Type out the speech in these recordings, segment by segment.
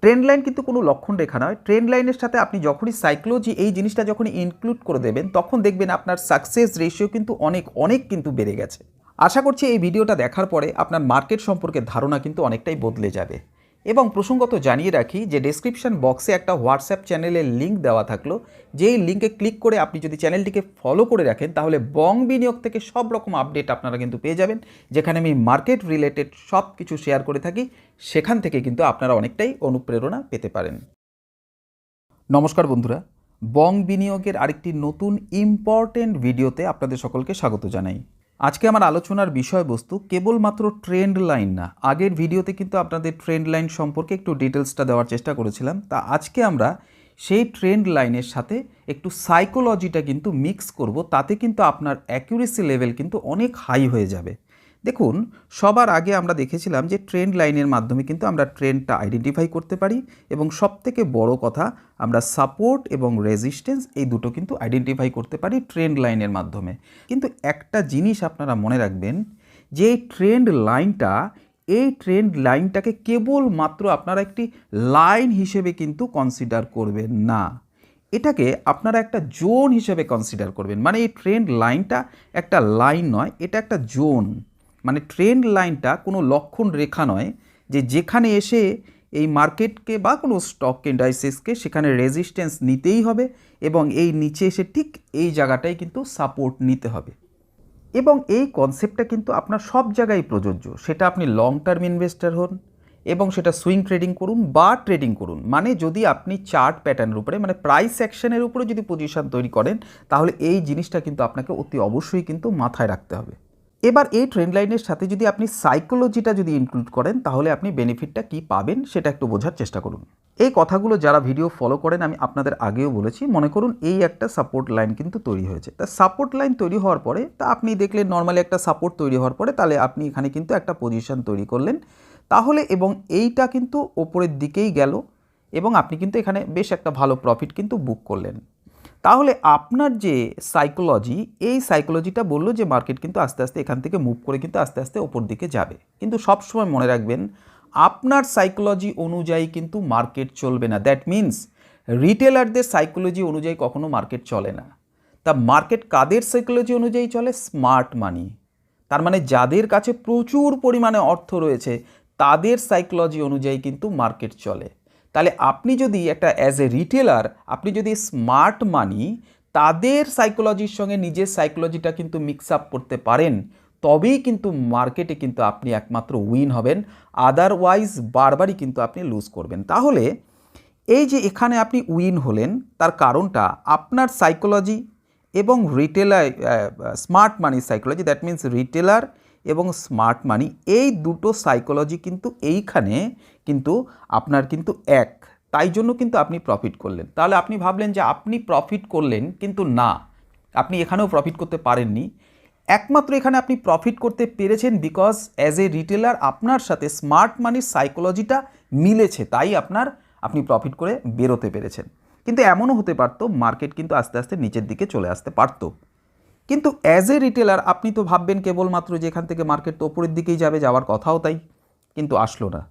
Trend line কিন্তু কোনো লক্ষণ রেখা নয়। ট্রেন্ড লাইনের সাথে আপনি যখনই সাইকোলজি এই জিনিসটা যখনই ইনক্লুড করে দেবেন, তখন দেখবেন আপনার সাকসেস রেশিও কিন্তু অনেক অনেক কিন্তু বেড়ে গেছে। আশা করছি এই ভিডিওটা দেখার পরে আপনার মার্কেট সম্পর্কে ধারণা কিন্তু অনেকটাই বদলে যাবে। এবং প্রসঙ্গত জানিয়ে রাখি যে ডেসক্রিপশন বক্সে একটা হোয়াটসঅ্যাপ চ্যানেলের লিঙ্ক দেওয়া থাকলো, যেই লিঙ্কে ক্লিক করে আপনি যদি চ্যানেলটিকে ফলো করে রাখেন, তাহলে বং বিনিয়োগ থেকে সব রকম আপডেট আপনারা কিন্তু পেয়ে যাবেন, যেখানে আমি মার্কেট রিলেটেড সব কিছু শেয়ার করে থাকি। সেখান থেকে কিন্তু আপনারা অনেকটাই অনুপ্রেরণা পেতে পারেন। নমস্কার বন্ধুরা, বং বিনিয়োগের আরেকটি নতুন ইম্পর্টেন্ট ভিডিওতে আপনাদের সকলকে স্বাগত জানাই। আজকে আমার আলোচনার বিষয়বস্তু কেবলমাত্র ট্রেন্ড লাইন না। আগের ভিডিওতে কিন্তু আপনাদের ট্রেন্ড লাইন সম্পর্কে একটু ডিটেলসটা দেওয়ার চেষ্টা করেছিলাম। তা আজকে আমরা সেই ট্রেন্ড লাইনের সাথে একটু সাইকোলজিটা কিন্তু মিক্স করব, তাতে কিন্তু আপনার অ্যাকিউরেসি লেভেল কিন্তু অনেক হাই হয়ে যাবে। দেখুন, সবার আগে আমরা দেখেছিলাম যে ট্রেন্ড লাইনের মাধ্যমে কিন্তু আমরা ট্রেন্ডটা আইডেন্টিফাই করতে পারি, এবং সবথেকে বড় কথা, আমরা সাপোর্ট এবং রেজিস্ট্যান্স এই দুটো কিন্তু আইডেন্টিফাই করতে পারি ট্রেন্ড লাইনের মাধ্যমে। কিন্তু একটা জিনিস আপনারা মনে রাখবেন, যে এই ট্রেন্ড লাইনটাকে কেবলমাত্র আপনারা একটি লাইন হিসেবে কিন্তু কনসিডার করবেন না, এটাকে আপনারা একটা জোন হিসেবে কনসিডার করবেন। মানে এই ট্রেন্ড লাইনটা একটা লাইন নয়, এটা একটা জোন। মানে ট্রেন্ড লাইনটা কোনো লক্ষণ রেখা নয় যে যেখানে এসে এই মার্কেটকে বা কোনো স্টক ইন্ডাইসেসকে সেখানে রেজিস্ট্যান্স নিতেই হবে, এবং এই নিচে এসে ঠিক এই জায়গাটাই কিন্তু সাপোর্ট নিতে হবে। এবং এই কনসেপ্টটা কিন্তু আপনার সব জায়গায় প্রযোজ্য, সেটা আপনি লং টার্ম ইনভেস্টর হন এবং সেটা সুইং ট্রেডিং করুন বা ট্রেডিং করুন। মানে যদি আপনি চার্ট প্যাটার্নের উপরে, মানে প্রাইস অ্যাকশনের উপরে যদি পজিশন তৈরি করেন, তাহলে এই জিনিসটা কিন্তু আপনাকে অতি অবশ্যই কিন্তু মাথায় রাখতে হবে। এবার এই ট্রেন্ড লাইনের সাথে যদি আপনি সাইকোলজিটা যদি ইনক্লুড করেন, তাহলে আপনি বেনিফিটটা কী পাবেন সেটা একটু বোঝার চেষ্টা করুন। এই কথাগুলো যারা ভিডিও ফলো করেন, আমি আপনাদের আগেও বলেছি, মনে করুন এই একটা সাপোর্ট লাইন কিন্তু তৈরি হয়েছে। তা সাপোর্ট লাইন তৈরি হওয়ার পরে তা আপনি দেখলেন নর্মালি একটা সাপোর্ট তৈরি হওয়ার পরে, তাহলে আপনি এখানে কিন্তু একটা পজিশন তৈরি করলেন, তাহলে এবং এইটা কিন্তু ওপরের দিকেই গেল, এবং আপনি কিন্তু এখানে বেশ একটা ভালো প্রফিট কিন্তু বুক করলেন। তাহলে আপনার যে সাইকোলজি, এই সাইকোলজিটা বললো যে মার্কেট কিন্তু আস্তে আস্তে এখান থেকে মুভ করে কিন্তু আস্তে আস্তে ওপর দিকে যাবে। কিন্তু সবসময় মনে রাখবেন, আপনার সাইকোলজি অনুযায়ী কিন্তু মার্কেট চলবে না। দ্যাট মিন্স রিটেলারদের সাইকোলজি অনুযায়ী কখনো মার্কেট চলে না। তা মার্কেট কাদের সাইকোলজি অনুযায়ী চলে? স্মার্ট মানি। তার মানে যাদের কাছে প্রচুর পরিমাণে অর্থ রয়েছে, তাদের সাইকোলজি অনুযায়ী কিন্তু মার্কেট চলে। তাহলে আপনি যদি একটা অ্যাজ এ রিটেলার, আপনি যদি স্মার্ট মানি তাদের সাইকোলজির সঙ্গে নিজের সাইকোলজিটা কিন্তু মিক্স আপ করতে পারেন, তবেই কিন্তু মার্কেটে কিন্তু আপনি একমাত্র উইন হবেন। আদারওয়াইজ বারবারই কিন্তু আপনি লুজ করবেন। তাহলে এই যে এখানে আপনি উইন হলেন, তার কারণটা আপনার সাইকোলজি এবং retailer, smart money psychology, that means retailer এবং স্মার্ট মানি, এই দুটো সাইকোলজি কিন্তু এইখানে কিন্তু আপনার কিন্তু এক, তাই জন্য কিন্তু আপনি প্রফিট করলেন। তাহলে আপনি ভাবলেন যে আপনি প্রফিট করলেন, কিন্তু না, আপনি এখানেও প্রফিট করতে পারেননি। একমাত্র এখানে আপনি প্রফিট করতে পেরেছেন বিকজ অ্যাজ এ রিটেলার আপনার সাথে স্মার্ট মানির সাইকোলজিটা মিলেছে, তাই আপনি প্রফিট করে বেরোতে পেরেছেন। কিন্তু এমনও হতে পারতো মার্কেট কিন্তু আস্তে আস্তে নিচের দিকে চলে আসতে পারতো, কিন্তু অ্যাজ এ রিটেলার আপনি তো ভাববেন কেবলমাত্র যে এখান থেকে মার্কেট তো ওপরের দিকেই যাবে, যাওয়ার কথাও তাই, কিন্তু আসলো না।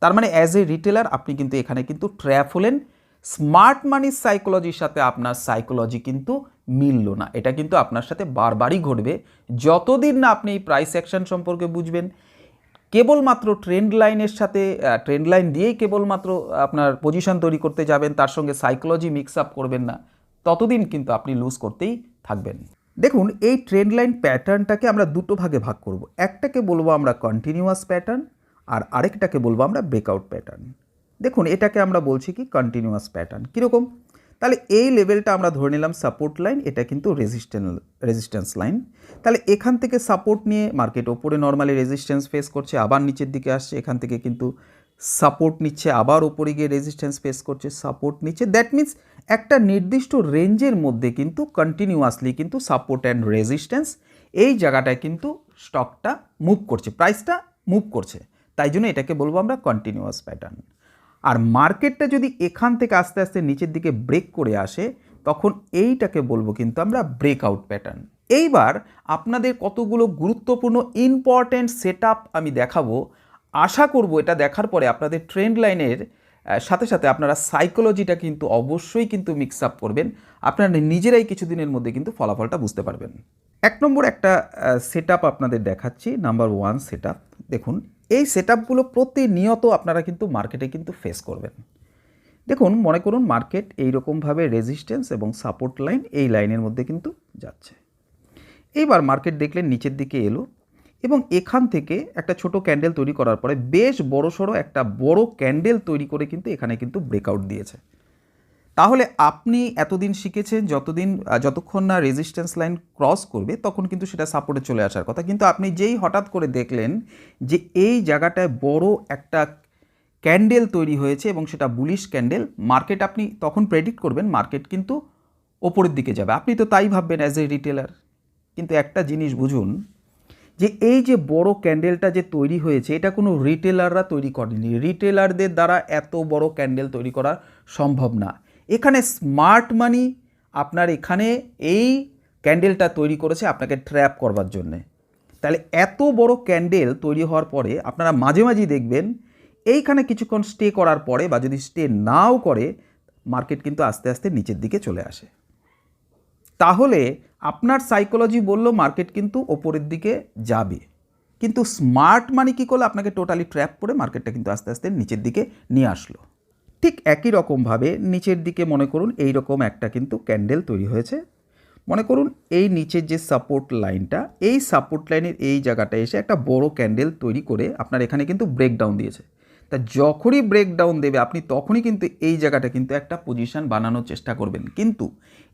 তার মানে অ্যাজ এ রিটেলার আপনি কিন্তু এখানে কিন্তু ট্র্যাপ হলেন। স্মার্ট মানির সাইকোলজির সাথে আপনার সাইকোলজি কিন্তু মিলল না। এটা কিন্তু আপনার সাথে বারবারই ঘটবে যতদিন না আপনি এই প্রাইস অ্যাকশন সম্পর্কে বুঝবেন। কেবলমাত্র ট্রেন্ড লাইনের সাথে, ট্রেন্ড লাইন দিয়েই কেবলমাত্র আপনার পজিশন তৈরি করতে যাবেন, তার সঙ্গে সাইকোলজি মিক্স আপ করবেন না, ততদিন কিন্তু আপনি লুজ করতেই থাকবেন। দেখুন, এই ট্রেন্ড লাইন প্যাটার্নটাকে আমরা দুটো ভাগে ভাগ করব। একটাকে বলবো আমরা কন্টিনিউয়াস প্যাটার্ন, আর আরেকটাকে বলবো আমরা ব্রেকআউট প্যাটার্ন। দেখুন, এটাকে আমরা বলছি কি কন্টিনিউয়াস প্যাটার্ন। কীরকম? তাহলে এই লেভেলটা আমরা ধরে নিলাম সাপোর্ট লাইন, এটা কিন্তু রেজিস্ট্যান্স লাইন। তাহলে এখান থেকে সাপোর্ট নিয়ে মার্কেট ওপরে নর্মালি রেজিস্ট্যান্স ফেস করছে, আবার নিচের দিকে আসছে, এখান থেকে কিন্তু সাপোর্ট নিচ্ছে, আবার ওপরে গিয়ে রেজিস্ট্যান্স ফেস করছে, সাপোর্ট নিচ্ছে। দ্যাট মিন্স একটা নির্দিষ্ট রেঞ্জের মধ্যে কিন্তু কন্টিনিউয়াসলি কিন্তু সাপোর্ট অ্যান্ড রেজিস্ট্যান্স এই জায়গাটায় কিন্তু স্টকটা মুভ করছে, প্রাইসটা মুভ করছে, তাই জন্য এটাকে বলবো আমরা কন্টিনিউয়াস প্যাটার্ন। আর মার্কেটটা যদি এখান থেকে আস্তে আস্তে নিচের দিকে ব্রেক করে আসে, তখন এইটাকে বলবো কিন্তু আমরা ব্রেকআউট প্যাটার্ন। এইবার আপনাদের কতগুলো গুরুত্বপূর্ণ ইম্পর্ট্যান্ট সেটআপ আমি দেখাবো। আশা করব এটা দেখার পরে আপনাদের ট্রেন্ড লাইনের সাথে সাথে আপনারা সাইকোলজিটা কিন্তু অবশ্যই কিন্তু মিক্স আপ করবেন, আপনারা নিজেরাই কিছুদিনের মধ্যে কিন্তু ফলাফলটা বুঝতে পারবেন। 1 নম্বর একটা সেট আপ আপনাদের দেখাচ্ছি, নাম্বার 1 সেট আপ। দেখুন এই সেট আপগুলো প্রতিনিয়ত আপনারা কিন্তু মার্কেটে কিন্তু ফেস করবেন। দেখুন মনে করুন মার্কেট এইরকমভাবে রেজিস্ট্যান্স এবং সাপোর্ট লাইন, এই লাইনের মধ্যে কিন্তু যাচ্ছে। এইবার মার্কেট দেখলেন নিচের দিকে এলো এবং এখান থেকে একটা ছোট ক্যান্ডেল তৈরি করার পরে বেশ বড়সড় একটা বড় ক্যান্ডেল তৈরি করে কিন্তু এখানে কিন্তু ব্রেকআউট দিয়েছে। তাহলে আপনি এতদিন শিখেছেন যতক্ষণ না রেজিস্ট্যান্স লাইন ক্রস করবে তখন কিন্তু সেটা সাপোর্টে চলে আসার কথা, কিন্তু আপনি যেই হঠাৎ করে দেখলেন যে এই জায়গাটায় বড় একটা ক্যান্ডেল তৈরি হয়েছে এবং সেটা বুলিশ ক্যান্ডেল, মার্কেট আপনি তখন প্রেডিক্ট করবেন মার্কেট কিন্তু ওপরের দিকে যাবে, আপনি তো তাই ভাববেন অ্যাজ এ রিটেলার। কিন্তু একটা জিনিস বুঝুন যে এই যে বড় ক্যান্ডেলটা যে তৈরি হয়েছে এটা কোনো রিটেলাররা তৈরি করেনি, রিটেলারদের দ্বারা এত বড় ক্যান্ডেল তৈরি করা সম্ভব না। এখানে স্মার্ট মানি আপনার এখানে এই ক্যান্ডেলটা তৈরি করেছে আপনাকে ট্র্যাপ করবার জন্যে। তাহলে এত বড় ক্যান্ডেল তৈরি হওয়ার পরে আপনারা মাঝে মাঝেই দেখবেন এইখানে কিছুক্ষণ স্টে করার পরে বা যদি স্টে নাও করে মার্কেট কিন্তু আস্তে আস্তে নিচের দিকে চলে আসে। তাহলে আপনার সাইকোলজি বলল মার্কেট কিন্তু ওপরের দিকে যাবে, কিন্তু স্মার্ট মানি কী করলো আপনাকে টোটালি ট্র্যাপ করে মার্কেটটা কিন্তু আস্তে আস্তে নিচের দিকে নিয়ে আসলো। ঠিক একই রকমভাবে নিচের দিকে মনে করুন এই রকম একটা কিন্তু ক্যান্ডেল তৈরি হয়েছে। মনে করুন এই নিচের যে সাপোর্ট লাইনটা, এই সাপোর্ট লাইনের এই জায়গাটায় এসে একটা বড় ক্যান্ডেল তৈরি করে আপনার এখানে কিন্তু ব্রেকডাউন দিয়েছে। তা যখনই ব্রেকডাউন দেবে আপনি তখনই কিন্তু এই জায়গাটা কিন্তু একটা পজিশন বানানোর চেষ্টা করবেন, কিন্তু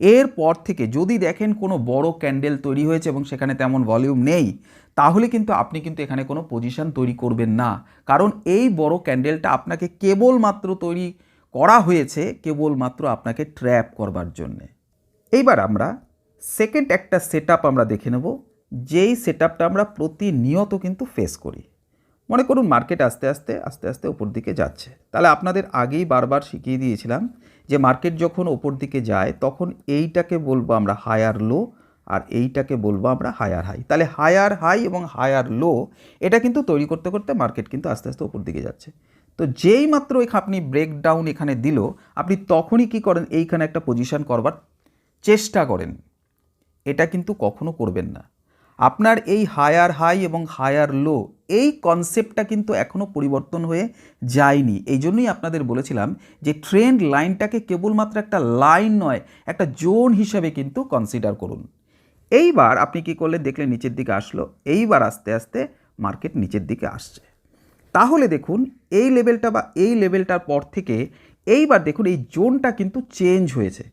এরপর থেকে যদি দেখেন কোনো বড় ক্যান্ডেল তৈরি হয়েছে এবং সেখানে তেমন ভলিউম নেই, তাহলে কিন্তু আপনি কিন্তু এখানে কোনো পজিশন তৈরি করবেন না, কারণ এই বড় ক্যান্ডেলটা আপনাকে কেবলমাত্র তৈরি করা হয়েছে কেবলমাত্র আপনাকে ট্র্যাপ করবার জন্যে। এইবার আমরা সেকেন্ড একটা সেট আপ আমরা দেখে নেব, যেই সেট আপটা আমরা প্রতিনিয়ত কিন্তু ফেস করি। মনে করুন মার্কেট আস্তে আস্তে আস্তে আস্তে ওপর দিকে যাচ্ছে, তাহলে আপনাদের আগেই বারবার শিখিয়ে দিয়েছিলাম যে মার্কেট যখন ওপর দিকে যায় তখন এইটাকে বলবো আমরা হায়ার লো আর এইটাকে বলবো আমরা হায়ার হাই। তাহলে হায়ার হাই এবং হায়ার লো এটা কিন্তু তৈরি করতে করতে মার্কেট কিন্তু আস্তে আস্তে ওপর দিকে যাচ্ছে। তো যেই মাত্র আপনি ব্রেকডাউন এখানে দিল আপনি তখনই কি করেন, এইখানে একটা পজিশন করবার চেষ্টা করেন, এটা কিন্তু কখনো করবেন না। আপনার এই হায়ার হাই এবং হায়ার লো এই কনসেপ্টটা কিন্তু এখনও পরিবর্তন হয়ে যায়নি। এই জন্যই আপনাদের বলেছিলাম যে ট্রেন্ড লাইনটাকে কেবলমাত্র একটা লাইন নয়, একটা জোন হিসাবে কিন্তু কনসিডার করুন। এইবার আপনি কি করলেন, দেখলেন নিচের দিকে আসলো, এইবার আস্তে আস্তে মার্কেট নিচের দিকে আসছে। তাহলে দেখুন এই লেভেলটা বা এই লেভেলটার পর থেকে এইবার দেখুন এই জোনটা কিন্তু চেঞ্জ হয়েছে।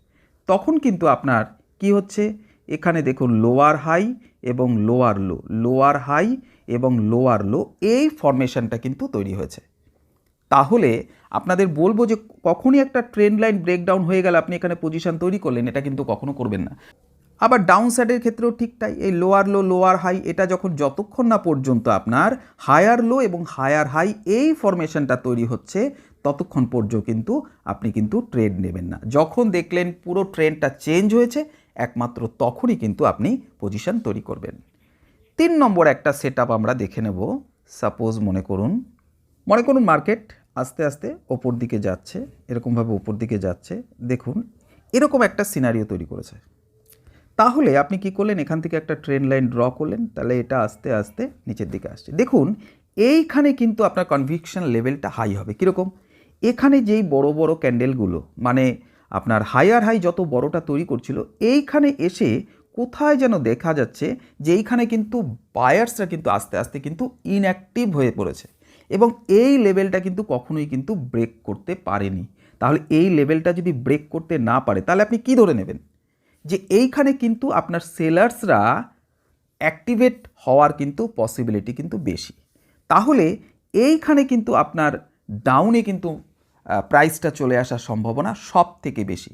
তখন কিন্তু আপনার কি হচ্ছে, এখানে দেখুন লোয়ার হাই এবং লোয়ার লো, লোয়ার হাই এবং লোয়ার লো, এই ফরমেশনটা কিন্তু তৈরি হয়েছে। তাহলে আপনাদের বলবো যে কখনই একটা ট্রেন্ড লাইন ব্রেকডাউন হয়ে গেলে আপনি এখানে পজিশন তৈরি করলেন, এটা কিন্তু কখনো করবেন না। আবার ডাউন সাইডের ক্ষেত্রেও ঠিক তাই, এই লোয়ার লো লোয়ার হাই এটা যতক্ষণ না পর্যন্ত আপনার হায়ার লো এবং হায়ার হাই এই ফরমেশনটা তৈরি হচ্ছে ততক্ষণ পর্যন্ত কিন্তু আপনি কিন্তু ট্রেড নেবেন না। যখন দেখলেন পুরো ট্রেন্ডটা চেঞ্জ হয়েছে একমাত্র তখনই কিন্তু আপনি পজিশন তৈরি করবেন। 3 নম্বর একটা সেট আপ আমরা দেখে নেব। সাপোজ মনে করুন মার্কেট আস্তে আস্তে ওপর দিকে যাচ্ছে, এরকমভাবে ওপর দিকে যাচ্ছে, দেখুন এরকম একটা সিনারিও তৈরি করেছে। তাহলে আপনি কি করলেন, এখান থেকে একটা ট্রেন্ড লাইন ড্র করলেন, তাহলে এটা আস্তে আস্তে নিচের দিকে আসছে। দেখুন এইখানে কিন্তু আপনার কনভিকশন লেভেলটা হাই হবে। কীরকম, এখানে যেই বড় বড় ক্যান্ডেলগুলো মানে আপনার হায়ার হাই যত বড়টা তৈরি করছিল, এইখানে এসে কোথায় যেন দেখা যাচ্ছে যে এইখানে কিন্তু বায়ার্সরা কিন্তু আস্তে আস্তে কিন্তু ইনঅ্যাক্টিভ হয়ে পড়েছে এবং এই লেভেলটা কিন্তু কখনোই কিন্তু ব্রেক করতে পারেনি। তাহলে এই লেভেলটা যদি ব্রেক করতে না পারে তাহলে আপনি কি ধরে নেবেন যে এইখানে কিন্তু আপনার সেলার্সরা অ্যাক্টিভেট হওয়ার কিন্তু পসিবিলিটি কিন্তু বেশি। তাহলে এইখানে কিন্তু আপনার ডাউনে কিন্তু প্রাইসটা চলে আসার সম্ভাবনা সব থেকে বেশি।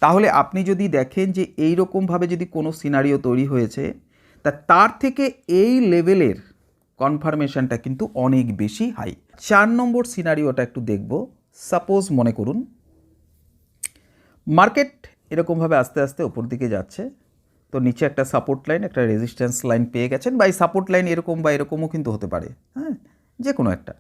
তাহলে আপনি যদি দেখেন যে এই রকমভাবে যদি কোনো সিনারিও তৈরি হয়েছে তার থেকে এই লেভেলের কনফার্মেশনটা কিন্তু অনেক বেশি হাই। 4 নম্বর সিনারিওটা একটু দেখব। সাপোজ মনে করুন মার্কেট এরকমভাবে আস্তে আস্তে ওপর দিকে যাচ্ছে, তো নিচে একটা সাপোর্ট লাইন একটা রেজিস্ট্যান্স লাইন পেয়ে গেছেন, বা এই সাপোর্ট লাইন এরকম বা এরকমও কিন্তু হতে পারে, হ্যাঁ যে কোনো একটা।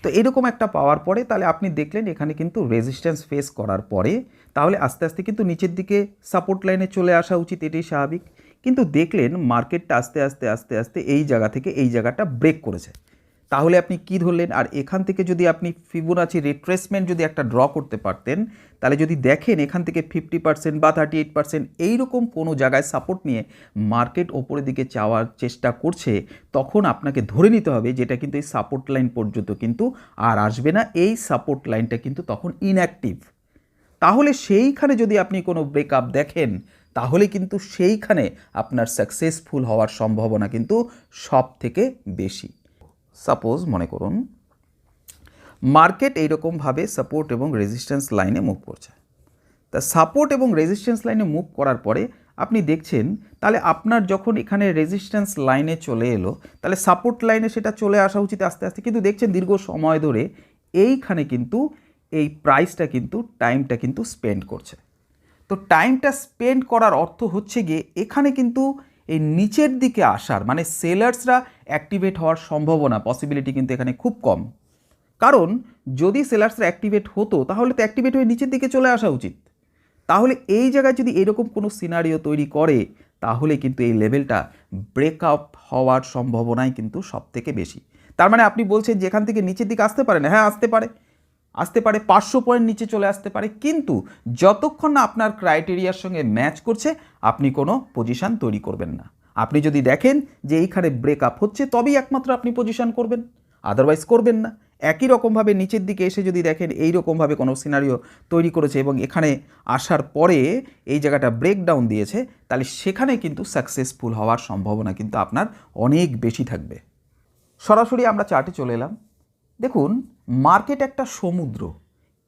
তো এরকম একটা পাওয়ার পরে তাহলে আপনি দেখলেন এখানে কিন্তু রেজিস্ট্যান্স ফেস করার পরে তাহলে আস্তে আস্তে কিন্তু নিচের দিকে সাপোর্ট লাইনে চলে আসা উচিত, এটাই স্বাভাবিক। কিন্তু দেখলেন মার্কেটটা আস্তে আস্তে আস্তে আস্তে এই জায়গা থেকে এই জায়গাটা ব্রেক করেছে, তাহলে আপনি কি ধরলেন? আর এখান থেকে যদি আপনি ফিবোনাচি রিট্রেসমেন্ট যদি একটা ড্র করতে পারতেন, তাহলে যদি দেখেন এখান থেকে 50% বা 38% এইরকম কোনো জায়গায় সাপোর্ট নিয়ে মার্কেট ওপরের দিকে যাওয়ার চেষ্টা করছে, তখন আপনাকে ধরে নিতে হবে যেটা কিন্তু এই সাপোর্ট লাইন পর্যন্ত কিন্তু আর আসবে না, এই সাপোর্ট লাইনটা কিন্তু তখন ইনঅ্যাক্টিভ। তাহলে সেইখানে যদি আপনি কোনো ব্রেকআপ দেখেন, তাহলে কিন্তু সেইখানে আপনার সাকসেসফুল হওয়ার সম্ভাবনা কিন্তু সব থেকে বেশি। সাপোজ মনে করুন মার্কেট এইরকমভাবে সাপোর্ট এবং রেজিস্ট্যান্স লাইনে মুভ করছে, তা সাপোর্ট এবং রেজিস্ট্যান্স লাইনে মুভ করার পরে আপনি দেখছেন তাহলে আপনার যখন এখানে রেজিস্ট্যান্স লাইনে চলে এলো, তাহলে সাপোর্ট লাইনে সেটা চলে আসা উচিত আস্তে আস্তে, কিন্তু দেখছেন দীর্ঘ সময় ধরে এইখানে কিন্তু এই প্রাইসটা কিন্তু টাইমটা কিন্তু স্পেন্ড করছে। তো টাইমটা স্পেন্ড করার অর্থ হচ্ছে গিয়ে এখানে কিন্তু এই নিচের দিকে আসার মানে সেলার্সরা অ্যাক্টিভেট হওয়ার সম্ভাবনা পসিবিলিটি কিন্তু এখানে খুব কম। কারণ যদি সেলার্সরা অ্যাক্টিভেট হতো তাহলে তো অ্যাক্টিভেট হয়ে নিচের দিকে চলে আসা উচিত। তাহলে এই জায়গায় যদি এরকম কোনো সিনারিও তৈরি করে, তাহলে কিন্তু এই লেভেলটা ব্রেকআপ হওয়ার সম্ভাবনাই কিন্তু সব থেকে বেশি। তার মানে আপনি বলছেন যে এখান থেকে নিচের দিকে আসতে পারে না? হ্যাঁ, আসতে পারে, আসতে পারে, 500 পয়েন্ট নিচে চলে আসতে পারে, কিন্তু যতক্ষণ না আপনার ক্রাইটেরিয়ার সঙ্গে ম্যাচ করছে আপনি কোনো পজিশান তৈরি করবেন না। আপনি যদি দেখেন যে এইখানে ব্রেকআপ হচ্ছে তবেই একমাত্র আপনি পজিশান করবেন, আদারওয়াইজ করবেন না। একই রকমভাবে নিচের দিকে এসে যদি দেখেন এই রকমভাবে কোনো সিনারিও তৈরি করেছে এবং এখানে আসার পরে এই জায়গাটা ব্রেকডাউন দিয়েছে, তাহলে সেখানে কিন্তু সাকসেসফুল হওয়ার সম্ভাবনা কিন্তু আপনার অনেক বেশি থাকবে। সরাসরি আমরা চার্টে চলে এলাম। দেখুন মার্কেট একটা সমুদ্র,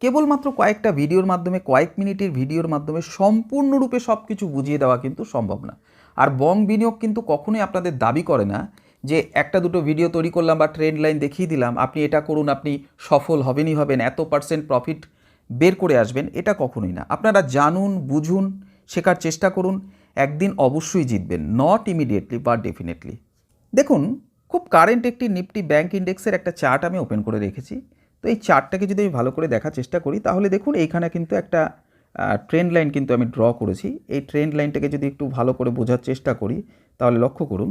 কেবলমাত্র কয়েকটা ভিডিওর মাধ্যমে, কয়েক মিনিটের ভিডিওর মাধ্যমে সম্পূর্ণরূপে সব কিছু বুঝিয়ে দেওয়া কিন্তু সম্ভব না। আর বং বিনিয়োগ কিন্তু কখনোই আপনাদের দাবি করে না যে একটা দুটো ভিডিও তৈরি করলাম বা ট্রেন্ড লাইন দেখিয়ে দিলাম, আপনি এটা করুন, আপনি সফল হবেনই হবেন, এত % প্রফিট বের করে আসবেন, এটা কখনোই না। আপনারা জানুন, বুঝুন, শেখার চেষ্টা করুন, একদিন অবশ্যই জিতবেন, নট ইমিডিয়েটলি বাট ডেফিনেটলি। দেখুন খুব কারেন্ট একটি নিফটি ব্যাংক ইন্ডেক্সের একটা চার্ট আমি ওপেন করে রেখেছি। তো এই চার্টটাকে যদি আমি ভালো করে দেখার চেষ্টা করি, তাহলে দেখুন এইখানে কিন্তু একটা ট্রেন্ড লাইন কিন্তু আমি ড্র করেছি। এই ট্রেন্ড লাইনটাকে যদি একটু ভালো করে বোঝার চেষ্টা করি, তাহলে লক্ষ্য করুন,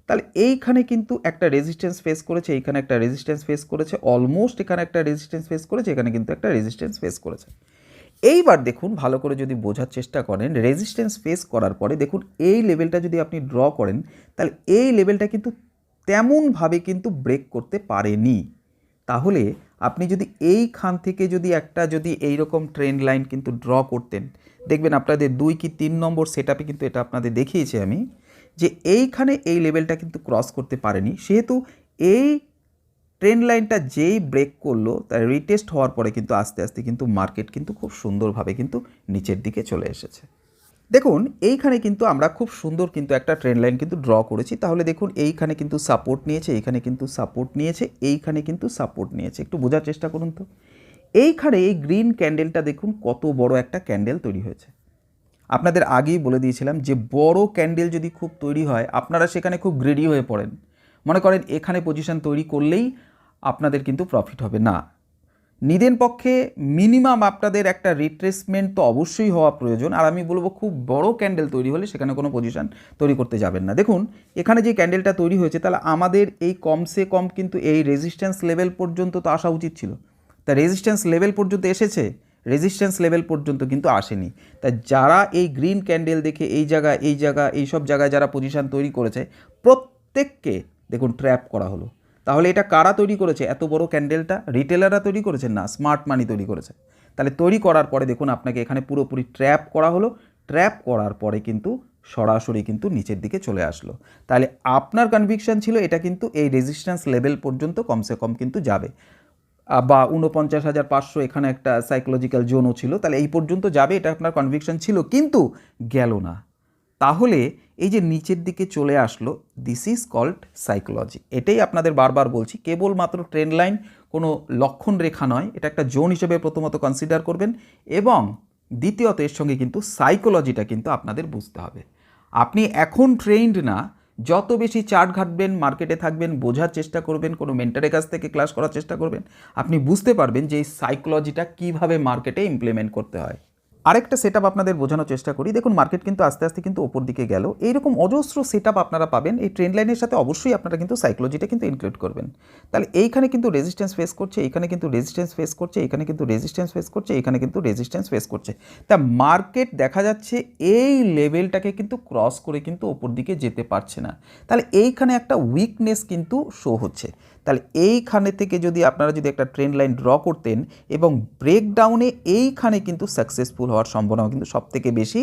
তাহলে এইখানে কিন্তু একটা রেজিস্ট্যান্স ফেস করেছে, এইখানে একটা রেজিস্ট্যান্স ফেস করেছে, অলমোস্ট এখানে একটা রেজিস্ট্যান্স ফেস করেছে, এখানে কিন্তু একটা রেজিস্ট্যান্স ফেস করেছে। এইবার দেখুন ভালো করে যদি বোঝার চেষ্টা করেন, রেজিস্ট্যান্স ফেস করার পরে দেখুন এই লেভেলটা যদি আপনি ড্র করেন, তাহলে এই লেভেলটা কিন্তু তেমনভাবে কিন্তু ব্রেক করতে পারেনি। তাহলে আপনি যদি এইখান থেকে যদি এইরকম ট্রেন্ড লাইন কিন্তু ড্র করতেন, দেখবেন আপনাদের 2 কি 3 নম্বর সেটআপে কিন্তু এটা আপনাদের দেখিয়েছি আমি, যে এইখানে এই লেভেলটা কিন্তু ক্রস করতে পারেনি। সেহেতু এই ট্রেন্ড লাইনটা যেই ব্রেক করলো, তার রিটেস্ট হওয়ার পরে কিন্তু আস্তে আস্তে কিন্তু মার্কেট কিন্তু খুব সুন্দরভাবে কিন্তু নিচের দিকে চলে এসেছে। দেখুন এইখানে কিন্তু আমরা খুব সুন্দর কিন্তু একটা ট্রেন্ড লাইন কিন্তু ড্র করেছি। তাহলে দেখুন এইখানে কিন্তু সাপোর্ট নিয়েছে, এইখানে কিন্তু সাপোর্ট নিয়েছে, এইখানে কিন্তু সাপোর্ট নিয়েছে। একটু বোঝার চেষ্টা করুন তো, এইখানে এই গ্রিন ক্যান্ডেলটা দেখুন কত বড় একটা ক্যান্ডেল তৈরি হয়েছে। আপনাদের আগেই বলে দিয়েছিলাম যে বড় ক্যান্ডেল যদি খুব তৈরি হয়, আপনারা সেখানে খুব গ্রেডি হয়ে পড়েন, মনে করেন এখানে পজিশন তৈরি করলেই আপনাদের কিন্তু প্রফিট হবে না। নিদেন পক্ষে মিনিমাম আপনাদের একটা রিট্রেসমেন্ট তো অবশ্যই হওয়া প্রয়োজন। আর আমি বলবো খুব বড় ক্যান্ডেল তৈরি হলে সেখানে কোনো পজিশন তৈরি করতে যাবেন না। দেখুন এখানে যে ক্যান্ডেলটা তৈরি হয়েছে, তাহলে আমাদের এই কমসে কম কিন্তু এই রেজিস্ট্যান্স লেভেল পর্যন্ত তো আসা উচিত ছিল। তা রেজিস্ট্যান্স লেভেল পর্যন্ত এসেছে, রেজিস্ট্যান্স লেভেল পর্যন্ত কিন্তু আসেনি। তা যারা এই গ্রিন ক্যান্ডেল দেখে এই সব জায়গায় যারা পজিশন তৈরি করেছে, প্রত্যেককে দেখুন ট্র্যাপ করা হলো। তাহলে এটা কারা তৈরি করেছে? এত বড় ক্যান্ডেলটা রিটেলাররা তৈরি করেছেন? না, স্মার্ট মানি তৈরি করেছে। তাহলে তৈরি করার পরে দেখুন আপনাকে এখানে পুরোপুরি ট্র্যাপ করা হলো। ট্র্যাপ করার পরে কিন্তু সরাসরি কিন্তু নিচের দিকে চলে আসলো। তাহলে আপনার কনভিকশন ছিল এটা কিন্তু এই রেজিস্ট্যান্স লেভেল পর্যন্ত কমসে কম কিন্তু যাবে, বা 49,500 এখানে একটা সাইকোলজিক্যাল জোনও ছিল, তাহলে এই পর্যন্ত যাবে এটা আপনার কনভিকশন ছিল, কিন্তু গেল না। তাহলে এই যে নিচের দিকে চলে আসলো, দিস ইজ কল্ড সাইকোলজি। এটাই আপনাদের বারবার বলছি, কেবলমাত্র ট্রেন্ড লাইন কোনো লক্ষণ রেখা নয়, এটা একটা জোন হিসেবে প্রথমত কনসিডার করবেন, এবং দ্বিতীয়ত এর সঙ্গে কিন্তু সাইকোলজিটা কিন্তু আপনাদের বুঝতে হবে। আপনি এখন ট্রেন্ড না, যত বেশি চার্ট ঘাটবেন, মার্কেটে থাকবেন, বোঝার চেষ্টা করবেন, কোনো মেন্টরের কাছ থেকে ক্লাস করার চেষ্টা করবেন, আপনি বুঝতে পারবেন যে এই সাইকোলজিটা কীভাবে মার্কেটে ইমপ্লিমেন্ট করতে হয়। আরেকটা সেটআপ আপনাদের বোঝানোর চেষ্টা করি। দেখুন মার্কেট কিন্তু আস্তে আস্তে কিন্তু ওপর দিকে গেল। এইরকম অজস্র সেটআপ আপনারা পাবেন। এই ট্রেন্ড লাইনের সাথে অবশ্যই আপনারা কিন্তু সাইকোলজিটা কিন্তু ইনক্লুড করবেন। তাহলে এইখানে কিন্তু রেজিস্ট্যান্স ফেস করছে, এইখানে কিন্তু রেজিস্ট্যান্স ফেস করছে, এখানে কিন্তু রেজিস্ট্যান্স ফেস করছে, এখানে কিন্তু রেজিস্ট্যান্স ফেস করছে। তা মার্কেট দেখা যাচ্ছে এই লেভেলটাকে কিন্তু ক্রস করে কিন্তু ওপর দিকে যেতে পারছে না। তাহলে এইখানে একটা উইকনেস কিন্তু শো হচ্ছে। তাহলে এইখানে থেকে যদি আপনারা যদি একটা ট্রেন্ড লাইন ড্র করতেন এবং ব্রেকডাউনে এইখানে কিন্তু সাকসেসফুল হওয়ার সম্ভাবনা কিন্তু সবথেকে বেশি,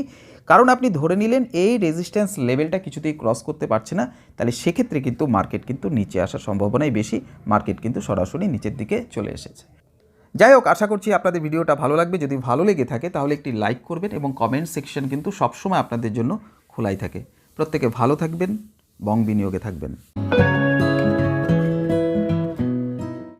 কারণ আপনি ধরে নিলেন এই রেজিস্ট্যান্স লেভেলটা কিছুতেই ক্রস করতে পারছে না, তাহলে সেক্ষেত্রে কিন্তু মার্কেট কিন্তু নিচে আসার সম্ভাবনাই বেশি, মার্কেট কিন্তু সরাসরি নিচের দিকে চলে এসেছে। যাই হোক, আশা করছি আপনাদের ভিডিওটা ভালো লাগবে। যদি ভালো লেগে থাকে তাহলে একটি লাইক করবেন এবং কমেন্ট সেকশন কিন্তু সবসময় আপনাদের জন্য খোলাই থাকে। প্রত্যেকে ভালো থাকবেন, বং বিনিয়োগে থাকবেন।